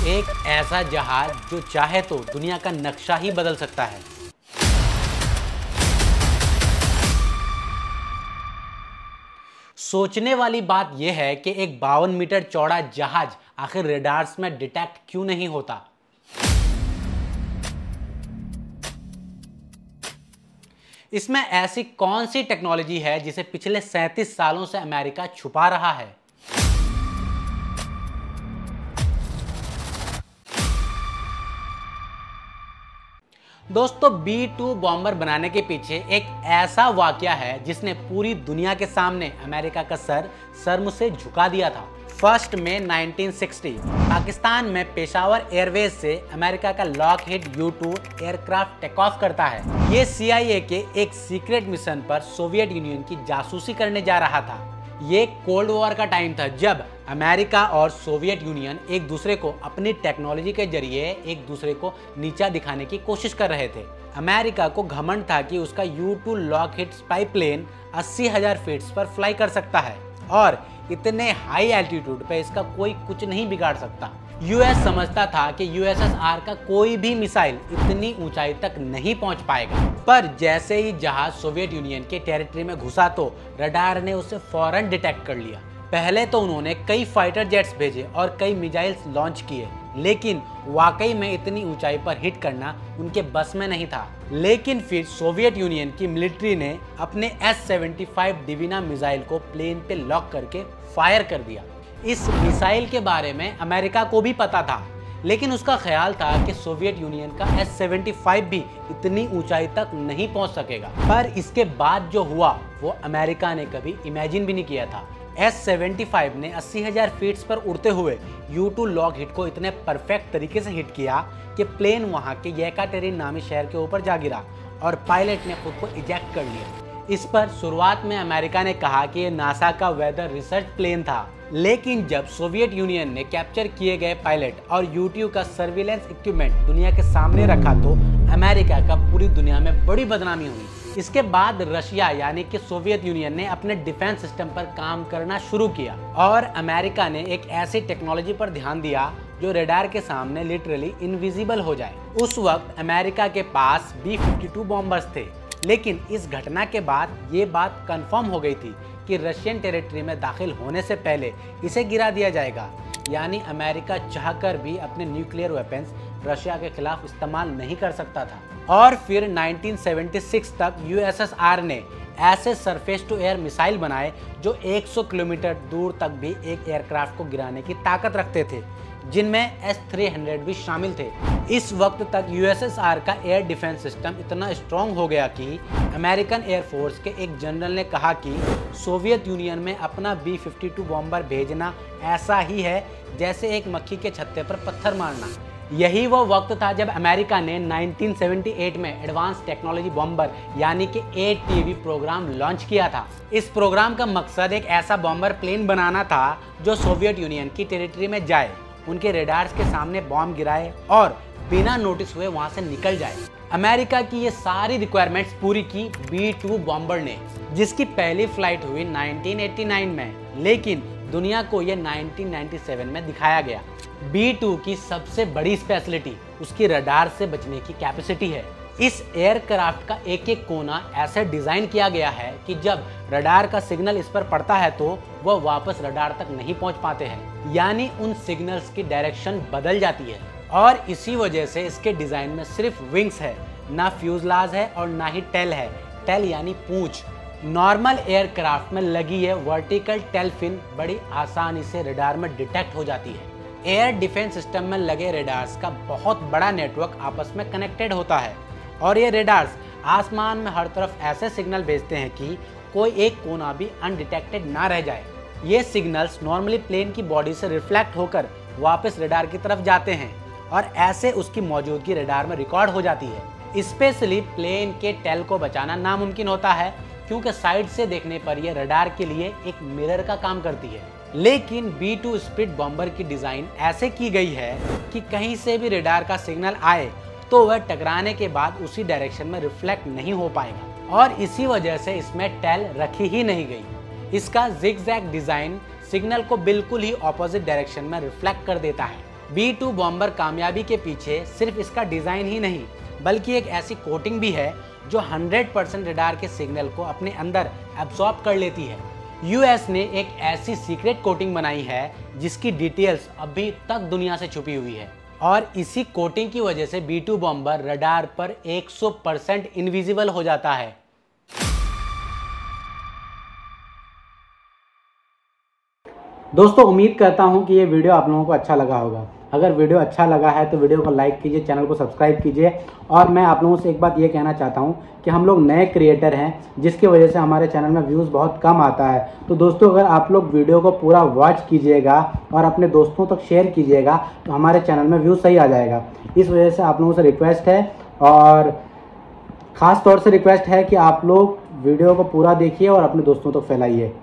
एक ऐसा जहाज जो चाहे तो दुनिया का नक्शा ही बदल सकता है। सोचने वाली बात यह है कि एक 52 मीटर चौड़ा जहाज आखिर रेडार्स में डिटेक्ट क्यों नहीं होता। इसमें ऐसी कौन सी टेक्नोलॉजी है जिसे पिछले 37 सालों से अमेरिका छुपा रहा है। दोस्तों, B-2 बॉम्बर बनाने के पीछे एक ऐसा वाकया है जिसने पूरी दुनिया के सामने अमेरिका का सर शर्म से झुका दिया था। 1 मई 1960 पाकिस्तान में पेशावर एयरवेज से अमेरिका का Lockheed U-2 aircraft take off करता है। ये CIA के एक सीक्रेट मिशन पर सोवियत यूनियन की जासूसी करने जा रहा था। ये कोल्ड वॉर का टाइम था जब अमेरिका और सोवियत यूनियन एक दूसरे को अपनी टेक्नोलॉजी के जरिए एक दूसरे को नीचा दिखाने की कोशिश कर रहे थे। अमेरिका को घमंड था कि उसका U-2 Lockheed spy plane 80,000 feet पर फ्लाई कर सकता है और इतने हाई एल्टीट्यूड पे इसका कोई कुछ नहीं बिगाड़ सकता। US समझता था कि USSR का कोई भी मिसाइल इतनी ऊंचाई तक नहीं पहुंच पाएगा। पर जैसे ही जहाज सोवियत यूनियन के टेरिटरी में घुसा तो रडार ने उसे फौरन डिटेक्ट कर लिया। पहले तो उन्होंने कई फाइटर जेट्स भेजे और कई मिसाइल्स लॉन्च किए, लेकिन वाकई में इतनी ऊंचाई पर हिट करना उनके बस में नहीं था। लेकिन फिर सोवियत यूनियन की मिलिट्री ने अपने S-75 डिवीना मिसाइल को प्लेन पे लॉक करके फायर कर दिया। इस मिसाइल के बारे में अमेरिका को भी पता था, लेकिन उसका ख्याल था कि सोवियत यूनियन का S-75 भी इतनी ऊंचाई तक नहीं पहुंच सकेगा। पर इसके बाद जो हुआ वो अमेरिका ने कभी इमेजिन भी नहीं किया था। S-75 ने 80,000 फीट पर उड़ते हुए U-2 लॉकहीड को इतने परफेक्ट तरीके से हिट किया कि प्लेन वहां के येकाटेरिन नामी शहर के ऊपर जा गिरा और पायलट ने खुद को इजेक्ट कर लिया। इस पर शुरुआत में अमेरिका ने कहा कि ये नासा का वेदर रिसर्च प्लेन था, लेकिन जब सोवियत यूनियन ने कैप्चर किए गए पायलट और U-2 का सर्विलेंस इक्विपमेंट दुनिया के सामने रखा तो अमेरिका का पूरी दुनिया में बड़ी बदनामी हुई। इसके बाद रशिया यानी कि सोवियत यूनियन ने अपने डिफेंस सिस्टम पर काम करना शुरू किया और अमेरिका ने एक ऐसी टेक्नोलॉजी पर ध्यान दिया जो रडार के सामने लिटरली इनविजिबल हो जाए। उस वक्त अमेरिका के पास B-52 बॉम्बर्स थे, लेकिन इस घटना के बाद ये बात कंफर्म हो गई थी कि रशियन टेरिटरी में दाखिल होने से पहले इसे गिरा दिया जाएगा। यानी अमेरिका चाहकर भी अपने न्यूक्लियर वेपन्स रशिया के खिलाफ इस्तेमाल नहीं कर सकता था। और फिर 1976 तक USSR ने ऐसे सरफेस टू एयर मिसाइल बनाए जो 100 किलोमीटर दूर तक भी एक एयरक्राफ्ट को गिराने की ताकत रखते थे, जिनमें S-300 भी शामिल थे। इस वक्त तक USSR का एयर डिफेंस सिस्टम इतना स्ट्रॉन्ग हो गया कि अमेरिकन एयरफोर्स के एक जनरल ने कहा कि सोवियत यूनियन में अपना B-52 बॉम्बर भेजना ऐसा ही है जैसे एक मक्खी के छत्ते पर पत्थर मारना। यही वो वक्त था जब अमेरिका ने 1978 में एडवांस टेक्नोलॉजी बॉम्बर यानी कि ATV प्रोग्राम लॉन्च किया था। इस प्रोग्राम का मकसद एक ऐसा बॉम्बर प्लेन बनाना था जो सोवियत यूनियन की टेरिटरी में जाए, उनके रेडार्स के सामने बॉम्ब गिराए और बिना नोटिस हुए वहां से निकल जाए। अमेरिका की ये सारी रिक्वायरमेंट्स पूरी की B-2 बॉम्बर ने, जिसकी पहली फ्लाइट हुई 1989 में, लेकिन दुनिया को ये 1997 में दिखाया गया। B-2 की सबसे बड़ी स्पेशलिटी उसकी रडार से बचने की कैपेसिटी है। इस एयरक्राफ्ट का एक एक कोना ऐसे डिजाइन किया गया है कि जब रडार का सिग्नल इस पर पड़ता है तो वह वापस रडार तक नहीं पहुंच पाते हैं, यानी उन सिग्नल्स की डायरेक्शन बदल जाती है। और इसी वजह से इसके डिजाइन में सिर्फ विंग्स है, ना फ्यूजलाज है और ना ही टेल है। टेल यानी पूंछ। नॉर्मल एयरक्राफ्ट में लगी है वर्टिकल टेल फिन बड़ी आसानी से रडार में डिटेक्ट हो जाती है। एयर डिफेंस सिस्टम में लगे रेडार्स का बहुत बड़ा नेटवर्क आपस में कनेक्टेड होता है और ये रेडार्स आसमान में हर तरफ ऐसे सिग्नल भेजते हैं कि कोई एक कोना भी अनडिटेक्टेड ना रह जाए। ये सिग्नल्स नॉर्मली प्लेन की बॉडी से रिफ्लेक्ट होकर वापस रेडार की तरफ जाते हैं और ऐसे उसकी मौजूदगी रेडार में रिकॉर्ड हो जाती है। स्पेशली प्लेन के टेल को बचाना नामुमकिन होता है क्योंकि साइड से देखने पर यह रडार के लिए एक मिरर का काम करती है। लेकिन B-2 स्पिरिट बॉम्बर की डिजाइन ऐसे की गई है कि कहीं से भी रडार का सिग्नल आए तो वह टकराने के बाद उसी डायरेक्शन में रिफ्लेक्ट नहीं हो पाएगा और इसी वजह से इसमें टेल रखी ही नहीं गई। इसका जिगजैग डिजाइन सिग्नल को बिल्कुल ही ऑपोजिट डायरेक्शन में रिफ्लेक्ट कर देता है। B2 बॉम्बर कामयाबी के पीछे सिर्फ इसका डिज़ाइन ही नहीं बल्कि एक ऐसी कोटिंग भी है जो 100% रडार के सिग्नल को अपने अंदर एब्जॉर्ब कर लेती है। यूएस ने एक ऐसी सीक्रेट कोटिंग बनाई है जिसकी डिटेल्स अभी तक दुनिया से छुपी हुई है और इसी कोटिंग की वजह से B2 बॉम्बर रडार पर 100% इनविजिबल हो जाता है। दोस्तों उम्मीद करता हूं कि ये वीडियो आप लोगों को अच्छा लगा होगा। अगर वीडियो अच्छा लगा है तो वीडियो को लाइक कीजिए, चैनल को सब्सक्राइब कीजिए। और मैं आप लोगों से एक बात ये कहना चाहता हूं कि हम लोग नए क्रिएटर हैं जिसकी वजह से हमारे चैनल में व्यूज़ बहुत कम आता है। तो दोस्तों अगर आप लोग वीडियो को पूरा वॉच कीजिएगा और अपने दोस्तों तक शेयर कीजिएगा तो हमारे चैनल में व्यूज़ सही आ जाएगा। इस वजह से आप लोगों से रिक्वेस्ट है और ख़ास तौर से रिक्वेस्ट है कि आप लोग वीडियो को पूरा देखिए और अपने दोस्तों तक फैलाइए।